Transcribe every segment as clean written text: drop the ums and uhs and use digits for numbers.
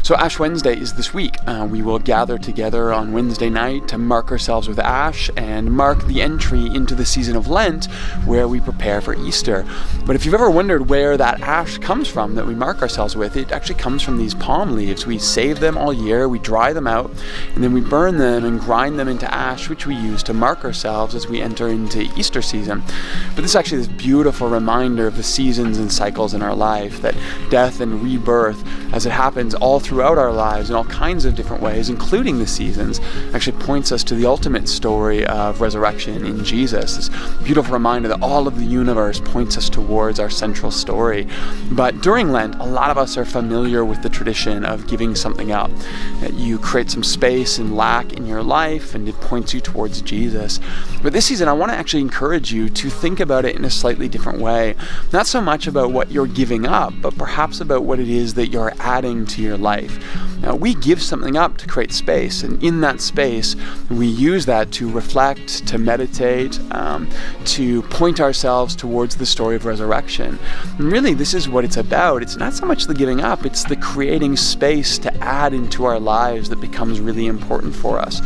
So Ash Wednesday is this week. We will gather together on Wednesday night to mark ourselves with ash and mark the entry into the season of Lent, where we prepare for Easter. But if you've ever wondered where that ash comes from that we mark ourselves with, it actually comes from these palm leaves. We save them all year, we dry them out, and then we burn them and grind them into ash, which we use to mark ourselves as we enter into Easter season. But this is actually this beautiful reminder of the seasons and cycles in our life, that death and rebirth, as it happens all throughout our lives in all kinds of different ways, including the seasons, actually points us to the ultimate story of resurrection in Jesus. This beautiful reminder that all of the universe points us towards our central story. But during Lent, a lot of us are familiar with the tradition of giving something up. That you create some space and lack in your life, and it points you towards Jesus. But this season, I want to actually encourage you to think about it in a slightly different way. Not so much about what you're giving up, but perhaps about what it is that you're adding to your life. Now, we give something up to create space, and in that space, we use that to reflect, to meditate, to point ourselves towards the story of resurrection. And really, this is what it's about. It's not so much the giving up, it's the creating space to add into our lives that becomes really important for us.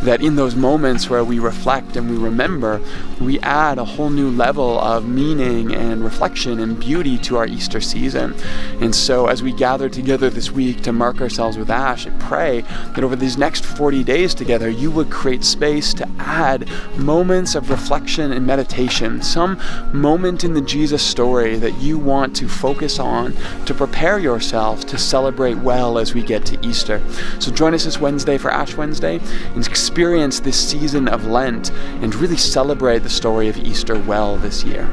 That in those moments where we reflect and we remember, we add a whole new level of meaning and reflection and beauty to our Easter season. And so as we gather together this week to mark ourselves with ash, I pray that over these next 40 days together, you would create space to add moments of reflection and meditation, some moment in the Jesus story that you want to focus on to prepare yourself to celebrate well as we get to Easter. So join us this Wednesday for Ash Wednesday and experience this season of Lent and really celebrate the story of Easter well this year.